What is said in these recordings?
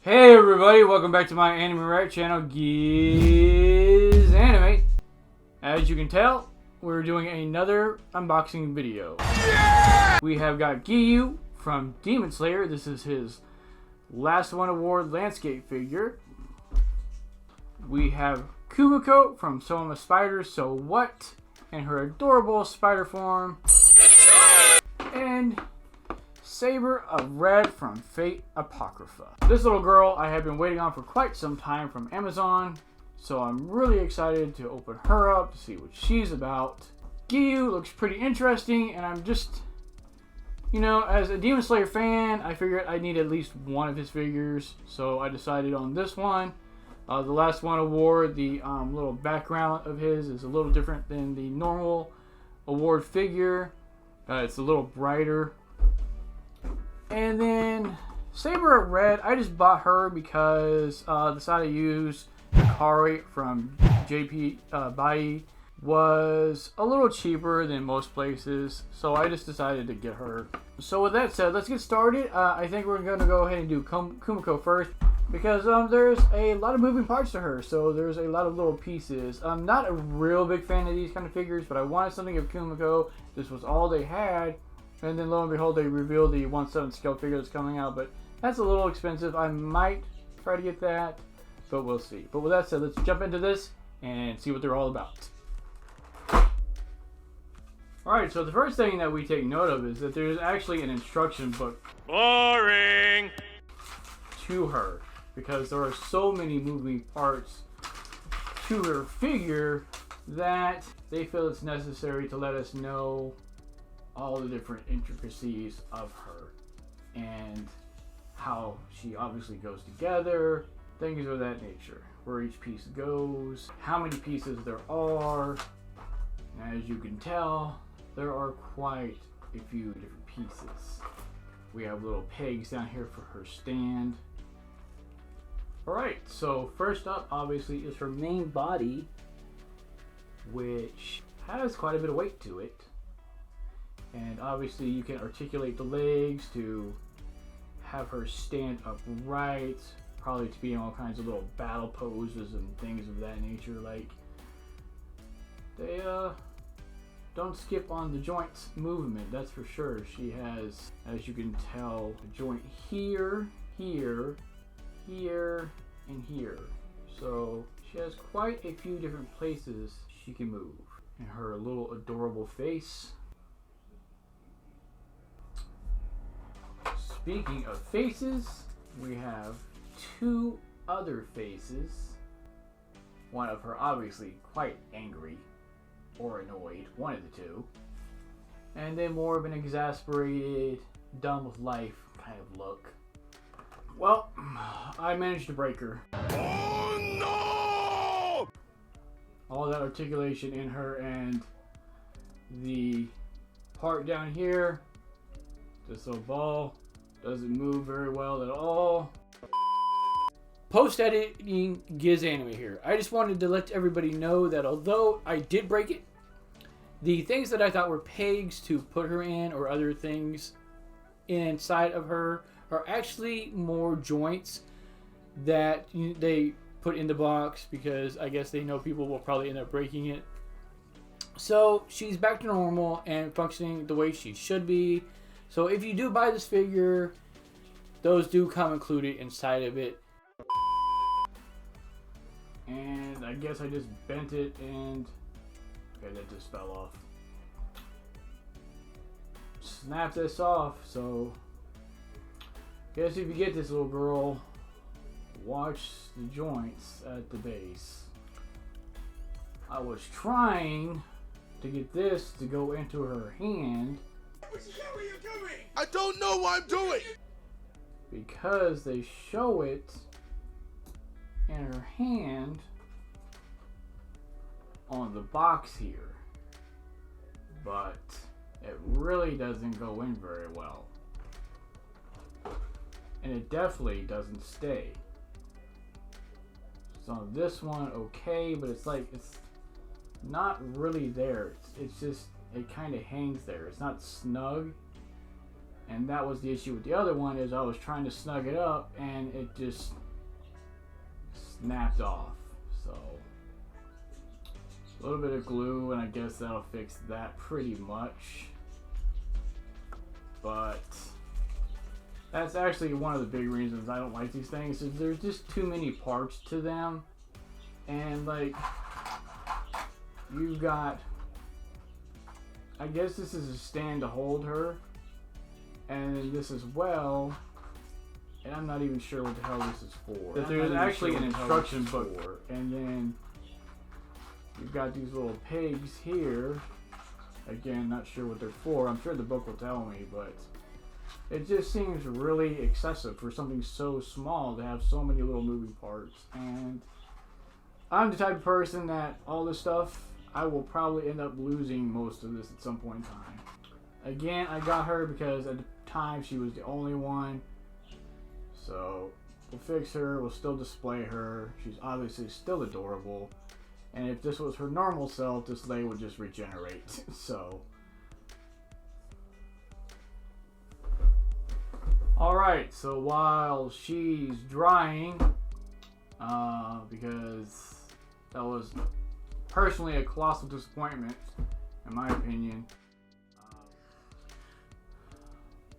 Hey everybody, welcome back to my anime react channel, Gizanime. As you can tell, we're doing another unboxing video. Yeah! We have got Giyu from Demon Slayer. This is his Last One Award landscape figure. We have Kumoko from Soma Spider, So What? And her adorable spider form. And Saber of Red from Fate Apocrypha. This little girl I have been waiting on for quite some time from Amazon, so I'm really excited to open her up to see what she's about. Giyu looks pretty interesting, and I'm just, you know, as a Demon Slayer fan, I figured I need at least one of his figures, so I decided on this one. The Last One Award, the little background of his is a little different than the normal award figure. It's a little brighter. And then Saber of Red, I just bought her because decided to use Kari from JP Bai was a little cheaper than most places, so I just decided to get her. So with that said, let's get started. I think we're going to go ahead and do Kumoko first because there's a lot of moving parts to her, so there's a lot of little pieces. I'm not a real big fan of these kind of figures, but I wanted something of Kumoko. This was all they had. And then lo and behold, they revealed the 1/7 scale figure that's coming out, but that's a little expensive. I might try to get that, but we'll see. But with that said, let's jump into this and see what they're all about. Alright, so the first thing that we take note of is that there's actually an instruction book. Boring! To her, because there are so many moving parts to her figure that they feel it's necessary to let us know all the different intricacies of her and how she obviously goes together, things of that nature, where each piece goes, how many pieces there are. As you can tell, there are quite a few different pieces. We have little pegs down here for her stand. Alright, so first up obviously is her main body, which has quite a bit of weight to it. And obviously you can articulate the legs to have her stand upright, probably to be in all kinds of little battle poses and things of that nature. Like, they don't skip on the joints movement, that's for sure. She has, as you can tell, a joint here, here, here, and here. So she has quite a few different places she can move. And her little adorable face. Speaking of faces, we have two other faces. One of her obviously quite angry or annoyed, one of the two. And then more of an exasperated, done with life kind of look. Well, I managed to break her. Oh no! All that articulation in her, and the part down here, this little ball, doesn't move very well at all. Post-editing Gizanime here. I just wanted to let everybody know that although I did break it, the things that I thought were pegs to put her in or other things inside of her are actually more joints that they put in the box because I guess they know people will probably end up breaking it. So she's back to normal and functioning the way she should be. So if you do buy this figure, those do come included inside of it. And I guess I just bent it and okay, that just fell off. Snap this off. So guess if you get this little girl, watch the joints at the base. I was trying to get this to go into her hand. What the hell are you doing? I don't know what I'm doing! Because they show it in her hand on the box here. But it really doesn't go in very well. And it definitely doesn't stay. So this one, okay, but it's like, it's not really there. It's just, it kind of hangs there. It's not snug. And And that was the issue with the other one, is I was trying to snug it up and it just snapped off. So a little bit of glue and I guess that'll fix that pretty much. But that's actually one of the big reasons I don't like these things, is there's just too many parts to them. And like, you've got, I guess this is a stand to hold her, and then this as well, and I'm not even sure what the hell this is for. But there's actually an instruction book, and then you've got these little pegs here. Again, not sure what they're for. I'm sure the book will tell me, but it just seems really excessive for something so small to have so many little moving parts. And I'm the type of person that all this stuff, I will probably end up losing most of this at some point in time. Again, I got her because at the time she was the only one. So we'll fix her, we'll still display her. She's obviously still adorable. And if this was her normal self, this lady would just regenerate. So. Alright, so while she's drying, because that was personally a colossal disappointment, in my opinion.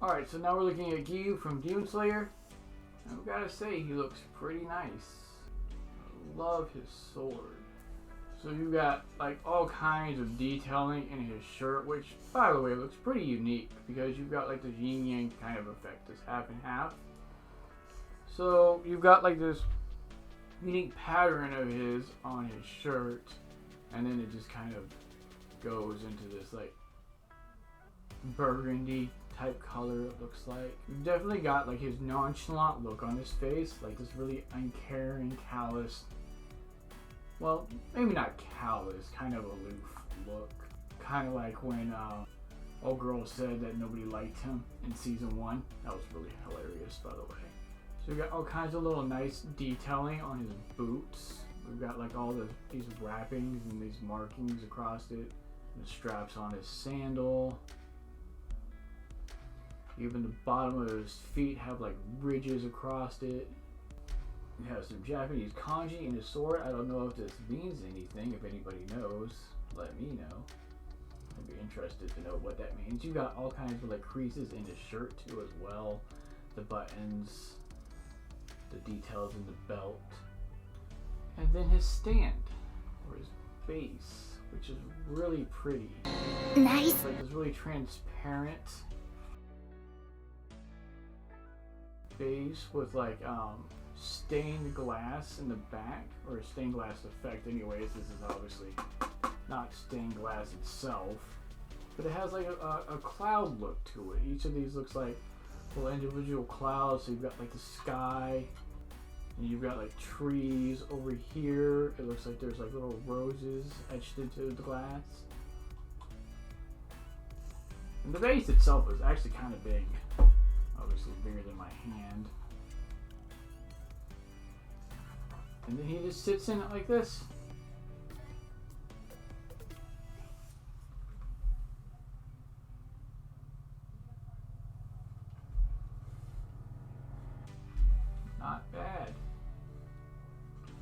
Alright, so now we're looking at Giyu from Demon Slayer. I've got to say, he looks pretty nice. I love his sword. So you've got like all kinds of detailing in his shirt, which by the way looks pretty unique because you've got like this yin yang kind of effect, this half and half. So you've got like this unique pattern of his on his shirt, and then it just kind of goes into this like burgundy type color, it looks like. You've definitely got like his nonchalant look on his face, like this really uncaring, callous, well, maybe not callous, kind of aloof look. Kind of like when old girl said that nobody liked him in season 1. That was really hilarious, by the way. So we got all kinds of little nice detailing on his boots. We've got like all these wrappings and these markings across it. The straps on his sandal. Even the bottom of his feet have like ridges across it. He has some Japanese kanji in his sword. I don't know if this means anything. If anybody knows, let me know. I'd be interested to know what that means. You got all kinds of like creases in his shirt too as well. The buttons, the details in the belt. And then his stand, or his base, which is really pretty. Nice. It's like this really transparent base with like stained glass in the back, or a stained glass effect anyways. This is obviously not stained glass itself, but it has like a cloud look to it. Each of these looks like little individual clouds. So you've got like the sky, and you've got like trees over here. It looks like there's like little roses etched into the glass. And the base itself is actually kind of big, obviously bigger than my hand. And then he just sits in it like this. Not bad.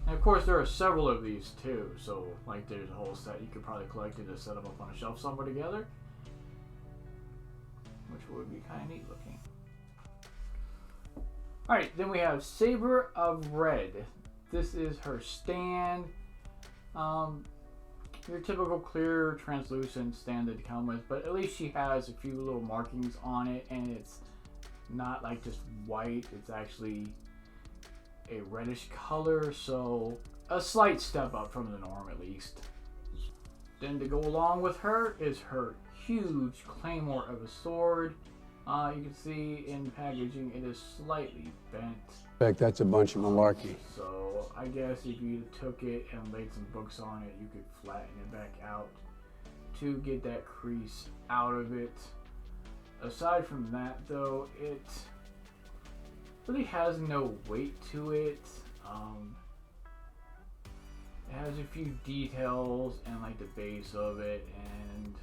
And of course there are several of these too, so like there's a whole set you could probably collect it to set them up on a shelf somewhere together, which would be kind of neat looking. Alright, then we have Saber of Red. This is her stand. Your typical clear, translucent stand that they come with, but at least she has a few little markings on it, and it's not like just white. It's actually a reddish color, so a slight step up from the norm at least. Then to go along with her is her huge claymore of a sword. You can see in the packaging it is slightly bent. In fact, that's a bunch of malarkey. So I guess if you took it and laid some books on it, you could flatten it back out to get that crease out of it. Aside from that though, it really has no weight to it. It has a few details and like the base of it, and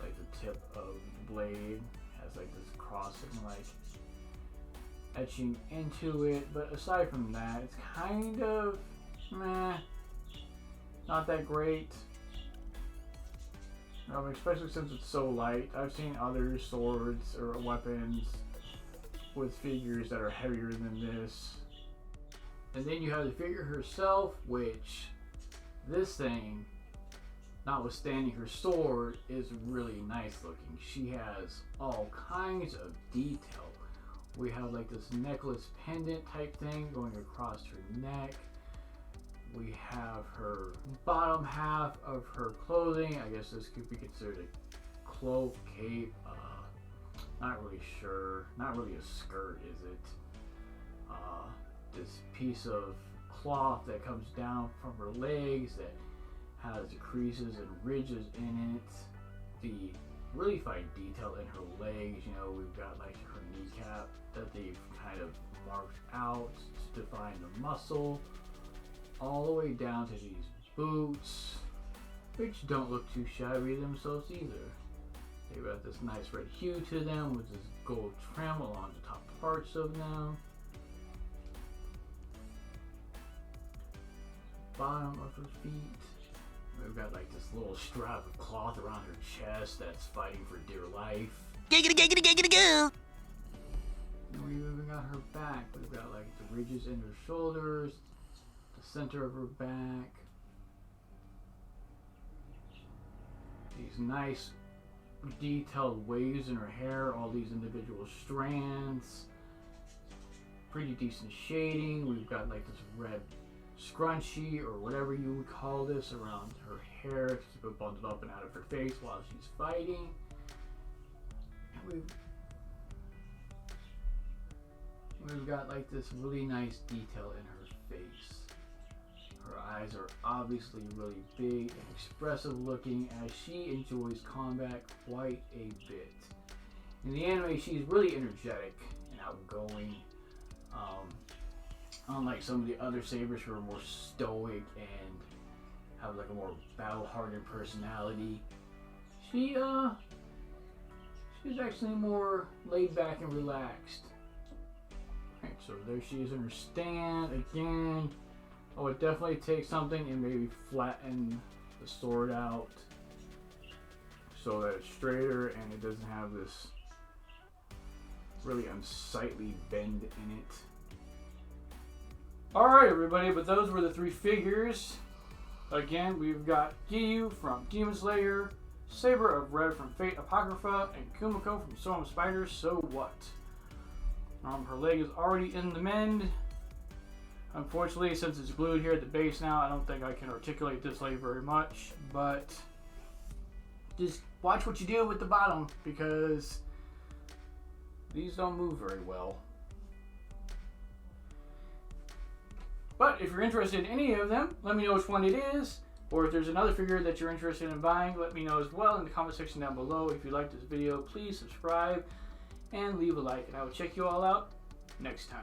like the tip of the blade has like this cross embossing, like etching into it. But aside from that, it's kind of meh, not that great. Especially since it's so light. I've seen other swords or weapons with figures that are heavier than this. And then you have the figure herself, which this thing, notwithstanding her sword, is really nice looking. She has all kinds of detail. We have like this necklace pendant type thing going across her neck. We have her bottom half of her clothing. I guess this could be considered a cloak, cape, not really sure. Not really a skirt, is it? This piece of cloth that comes down from her legs that has creases and ridges in it. The really fine detail in her legs. You know, we've got like her kneecap that they've kind of marked out to define the muscle, all the way down to these boots, which don't look too shabby themselves either. They've got this nice red hue to them with this gold trim along the top parts of them. Bottom of her feet, we've got like this little strap of cloth around her chest that's fighting for dear life. Giggity, giggity, giggity, goo! And we've even got her back. We've got like the ridges in her shoulders, the center of her back. These nice detailed waves in her hair, all these individual strands. Pretty decent shading. We've got like this red scrunchie or whatever you would call this around her hair to keep it bundled up and out of her face while she's fighting. And we've got like this really nice detail in her face. Her eyes are obviously really big and expressive looking as she enjoys combat quite a bit. In the anime, she's really energetic and outgoing. Unlike some of the other sabers who are more stoic and have like a more battle-hardened personality, she's actually more laid back and relaxed. Right, so there she is in her stand again. Oh, it definitely takes something and maybe flatten the sword out so that it's straighter and it doesn't have this really unsightly bend in it. Alright everybody, but those were the three figures. Again, we've got Giyu from Demon Slayer, Saber of Red from Fate Apocrypha, and Kumoko from Swarm of Spiders, So What? Her leg is already in the mend. Unfortunately, since it's glued here at the base now, I don't think I can articulate this leg very much, but just watch what you do with the bottom because these don't move very well. But if you're interested in any of them, let me know which one it is. Or if there's another figure that you're interested in buying, let me know as well in the comment section down below. If you like this video, please subscribe and leave a like. And I will check you all out next time.